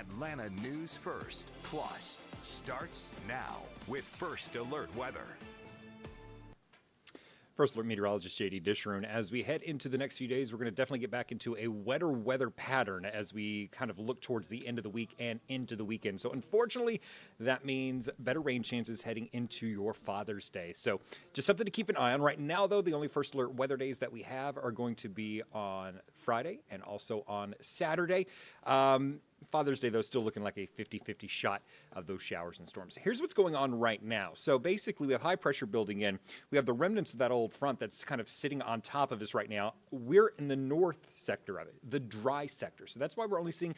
Atlanta news first. Plus starts now with First Alert Weather. First Alert meteorologist J.D. Disharoon. As we head into the next few days, we're going to definitely get back into a wetter weather pattern as we kind of look towards the end of the week and into the weekend. So unfortunately, that means better rain chances heading into your Father's Day. So just something to keep an eye on. Right now, though, the only First Alert weather days that we have are going to be on Friday and also on Saturday. Father's Day, though, still looking like a 50-50 shot of those showers and storms. Here's what's going on right now. So basically, we have high pressure building in. We have the remnants of that old front that's kind of sitting on top of us right now. We're in the north sector of it, the dry sector. So that's why we're only seeing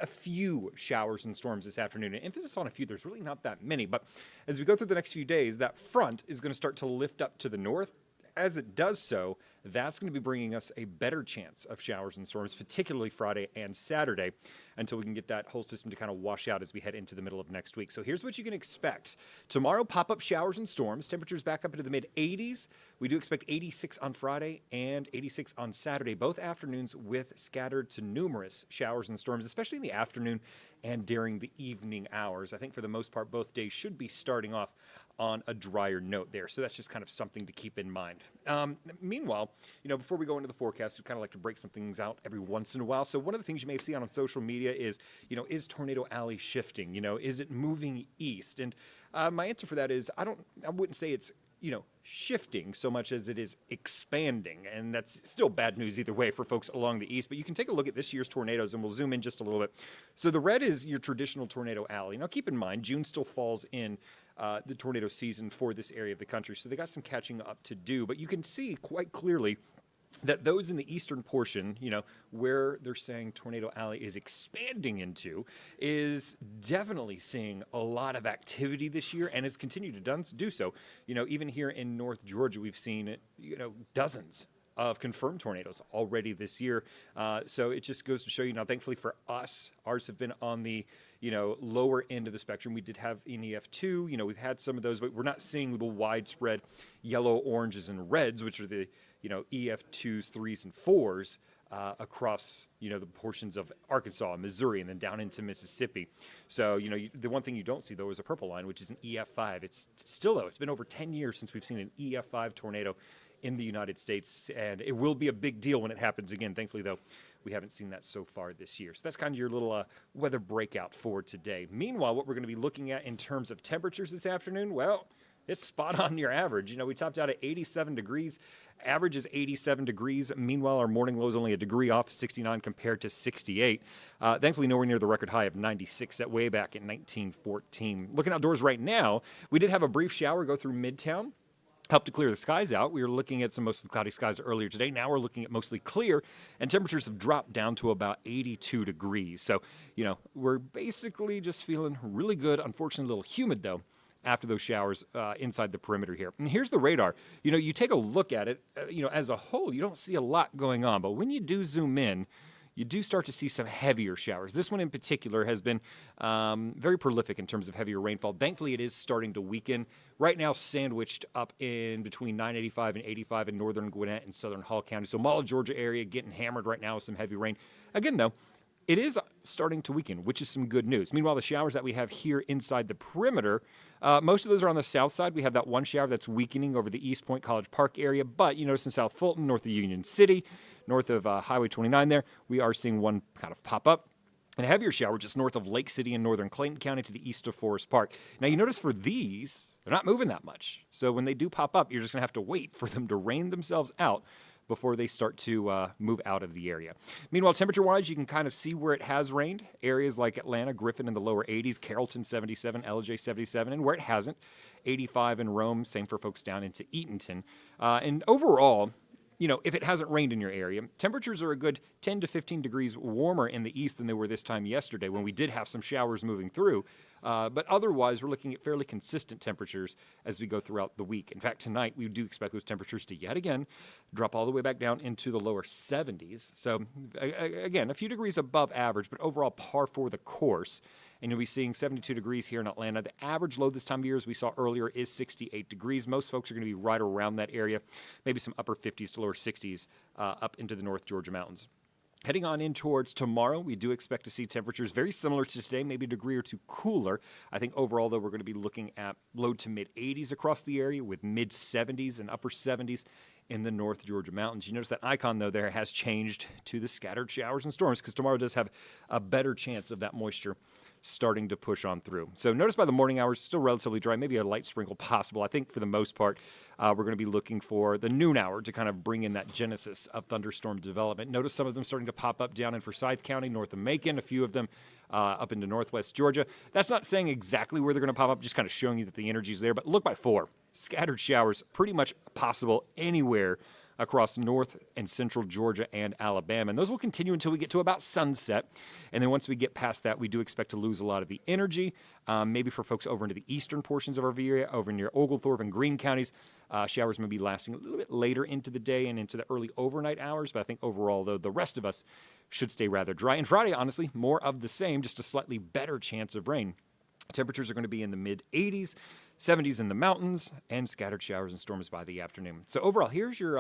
a few showers and storms this afternoon. And emphasis on a few, there's really not that many. But as we go through the next few days, that front is going to start to lift up to the north. As it does so, that's going to be bringing us a better chance of showers and storms, particularly Friday and Saturday, until we can get that whole system to kind of wash out as we head into the middle of next week. So here's what you can expect. Tomorrow, pop-up showers and storms. Temperatures back up into the mid-80s. We do expect 86 on Friday and 86 on Saturday, both afternoons with scattered to numerous showers and storms, especially in the afternoon and during the evening hours. I think for the most part, both days should be starting off on a drier note there. So that's just kind of something to keep in mind. Meanwhile, before we go into the forecast, we kind of like to break some things out every once in a while. So one of the things you may have seen on social media is Tornado Alley shifting? Is it moving east? And my answer for that is I wouldn't say it's, shifting so much as it is expanding. And that's still bad news either way for folks along the east. But you can take a look at this year's tornadoes and we'll zoom in just a little bit. So the red is your traditional tornado alley. Now keep in mind, June still falls in the tornado season for this area of the country. So they got some catching up to do. But you can see quite clearly that those in the eastern portion, where they're saying Tornado Alley is expanding into, is definitely seeing a lot of activity this year and has continued to do so. Even here in North Georgia, we've seen, dozens of confirmed tornadoes already this year. So it just goes to show you now, thankfully for us, ours have been on the, lower end of the spectrum. We did have an EF2, we've had some of those, but we're not seeing the widespread yellow, oranges, and reds, which are the, EF2s, 3s, and 4s across, the portions of Arkansas, Missouri, and then down into Mississippi. So, the one thing you don't see, though, is a purple line, which is an EF5. It's still, though, it's been over 10 years since we've seen an EF5 tornado in the United States, and it will be a big deal when it happens again. Thankfully, though, we haven't seen that so far this year. So that's kind of your little weather breakout for today. Meanwhile, what we're going to be looking at in terms of temperatures this afternoon, well, it's spot on your average. We topped out at 87 degrees. Average is 87 degrees. Meanwhile, our morning low is only a degree off, 69 compared to 68. Thankfully, nowhere near the record high of 96 set way back in 1914. Looking outdoors right now, we did have a brief shower go through Midtown. Helped to clear the skies out. We were looking at some mostly cloudy skies earlier today. Now we're looking at mostly clear, and temperatures have dropped down to about 82 degrees. So, we're basically just feeling really good. Unfortunately, a little humid, though, after those showers inside the perimeter here. And here's the radar. You take a look at it, as a whole, you don't see a lot going on. But when you do zoom in, you do start to see some heavier showers. This one in particular has been very prolific in terms of heavier rainfall. Thankfully, it is starting to weaken. Right now, sandwiched up in between 985 and 85 in northern Gwinnett and southern Hall County. So Mall, Georgia area getting hammered right now with some heavy rain. Again, though, it is starting to weaken, which is some good news. Meanwhile, the showers that we have here inside the perimeter, most of those are on the south side. We have that one shower that's weakening over the East Point College Park area. But you notice in South Fulton, north of Union City, north of Highway 29 there, we are seeing one kind of pop up. And a heavier shower just north of Lake City in northern Clayton County to the east of Forest Park. Now, you notice for these, they're not moving that much. So when they do pop up, you're just going to have to wait for them to rain themselves out before they start to move out of the area. Meanwhile, temperature-wise, you can kind of see where it has rained. Areas like Atlanta, Griffin in the lower 80s, Carrollton 77, LJ 77, and where it hasn't, 85 in Rome, same for folks down into Eatonton. And overall, if it hasn't rained in your area, temperatures are a good 10 to 15 degrees warmer in the east than they were this time yesterday when we did have some showers moving through. But otherwise, we're looking at fairly consistent temperatures as we go throughout the week. In fact, tonight, we do expect those temperatures to yet again drop all the way back down into the lower 70s. So, again, a few degrees above average, but overall par for the course. And you'll be seeing 72 degrees here in Atlanta. The average low this time of year, as we saw earlier, is 68 degrees. Most folks are going to be right around that area, maybe some upper 50s to lower 60s up into the North Georgia mountains. Heading on in towards tomorrow, we do expect to see temperatures very similar to today, maybe a degree or two cooler. I think overall, though, we're going to be looking at low to mid 80s across the area with mid 70s and upper 70s in the North Georgia mountains. You notice that icon, though, there has changed to the scattered showers and storms because tomorrow does have a better chance of that moisture starting to push on through. So notice by the morning hours, still relatively dry, maybe a light sprinkle possible. I think for the most part, we're going to be looking for the noon hour to kind of bring in that genesis of thunderstorm development. Notice some of them starting to pop up down in Forsyth County, north of Macon, a few of them up into northwest Georgia. That's not saying exactly where they're going to pop up, just kind of showing you that the energy is there. But look by 4. Scattered showers pretty much possible anywhere across north and central Georgia and Alabama. And those will continue until we get to about sunset. And then once we get past that, we do expect to lose a lot of the energy. Maybe for folks over into the eastern portions of our area, over near Oglethorpe and Greene counties, showers may be lasting a little bit later into the day and into the early overnight hours. But I think overall, though, the rest of us should stay rather dry. And Friday, honestly, more of the same, just a slightly better chance of rain. Temperatures are going to be in the mid 80s, 70s in the mountains, and scattered showers and storms by the afternoon. So overall, here's your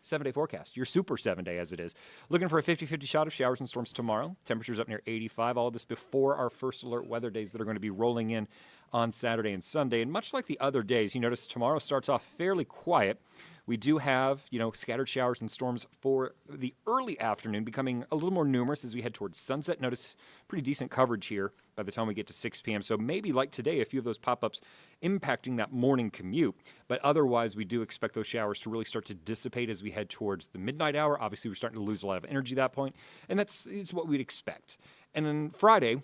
7-day forecast, your super 7-day as it is. Looking for a 50-50 shot of showers and storms tomorrow. Temperatures up near 85. All of this before our first alert weather days that are going to be rolling in on Saturday and Sunday. And much like the other days, you notice tomorrow starts off fairly quiet. We do have, scattered showers and storms for the early afternoon, becoming a little more numerous as we head towards sunset. Notice pretty decent coverage here by the time we get to 6 p.m. So maybe like today, a few of those pop-ups impacting that morning commute. But otherwise, we do expect those showers to really start to dissipate as we head towards the midnight hour. Obviously, we're starting to lose a lot of energy at that point, and it's what we'd expect. And then Friday,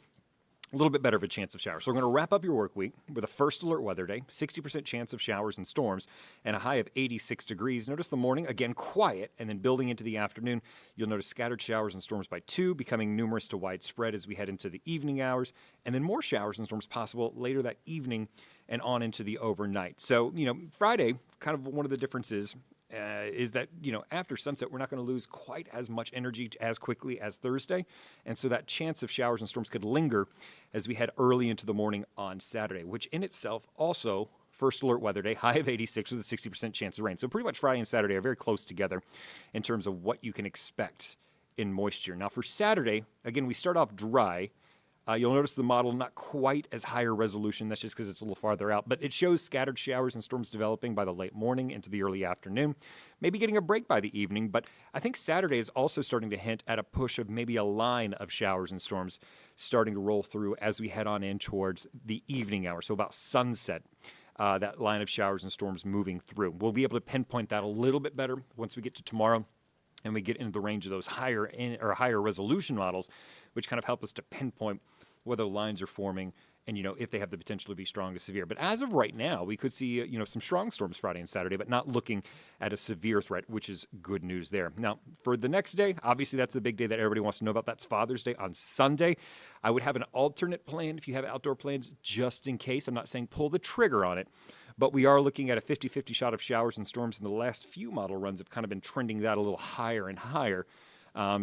a little bit better of a chance of showers. So we're going to wrap up your work week with a first alert weather day, 60% chance of showers and storms, and a high of 86 degrees. Notice the morning, again, quiet, and then building into the afternoon, you'll notice scattered showers and storms by 2, becoming numerous to widespread as we head into the evening hours, and then more showers and storms possible later that evening and on into the overnight. So, Friday, kind of one of the differences is that, after sunset, we're not going to lose quite as much energy as quickly as Thursday. And so that chance of showers and storms could linger as we head early into the morning on Saturday, which in itself also, first alert weather day, high of 86 with a 60% chance of rain. So pretty much Friday and Saturday are very close together in terms of what you can expect in moisture. Now for Saturday, again, we start off dry. You'll notice the model not quite as higher resolution. That's just because it's a little farther out. But it shows scattered showers and storms developing by the late morning into the early afternoon, maybe getting a break by the evening. But I think Saturday is also starting to hint at a push of maybe a line of showers and storms starting to roll through as we head on in towards the evening hour. So about sunset, that line of showers and storms moving through. We'll be able to pinpoint that a little bit better once we get to tomorrow and we get into the range of those higher resolution models, which kind of help us to pinpoint whether lines are forming and, if they have the potential to be strong to severe. But as of right now, we could see, some strong storms Friday and Saturday, but not looking at a severe threat, which is good news there. Now, for the next day, obviously that's the big day that everybody wants to know about. That's Father's Day on Sunday. I would have an alternate plan if you have outdoor plans, just in case. I'm not saying pull the trigger on it, but we are looking at a 50-50 shot of showers and storms, and the last few model runs have kind of been trending that a little higher and higher.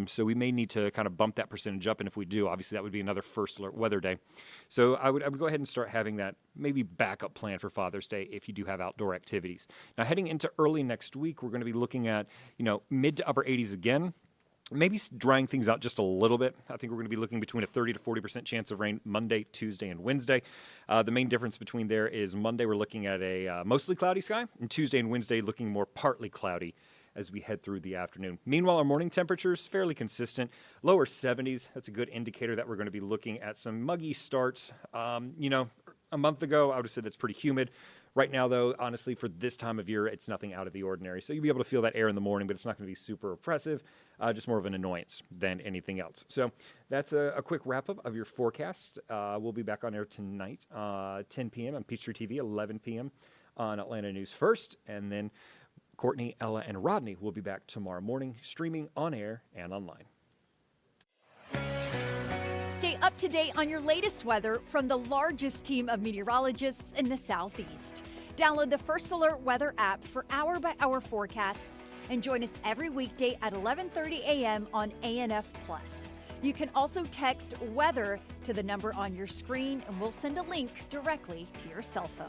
So we may need to kind of bump that percentage up, and if we do, obviously that would be another first alert weather day. So I would go ahead and start having that maybe backup plan for Father's Day if you do have outdoor activities. Now heading into early next week, we're going to be looking at mid to upper 80s again. Maybe drying things out just a little bit. I think we're going to be looking between a 30 to 40% chance of rain Monday, Tuesday, and Wednesday. The main difference between there is Monday we're looking at a mostly cloudy sky, and Tuesday and Wednesday looking more partly cloudy as we head through the afternoon. Meanwhile, our morning temperatures fairly consistent, lower 70s. That's a good indicator that we're going to be looking at some muggy starts. A month ago, I would have said that's pretty humid. Right now, though, honestly, for this time of year, it's nothing out of the ordinary. So you'll be able to feel that air in the morning, but it's not going to be super oppressive, just more of an annoyance than anything else. So that's a quick wrap-up of your forecast. We'll be back on air tonight, 10 p.m. on Peachtree TV, 11 p.m. on Atlanta News First, and then Courtney, Ella, and Rodney will be back tomorrow morning, streaming on air and online. Stay up to date on your latest weather from the largest team of meteorologists in the Southeast. Download the First Alert Weather app for hour-by-hour forecasts and join us every weekday at 11:30 a.m. on ANF+. You can also text WEATHER to the number on your screen, and we'll send a link directly to your cell phone.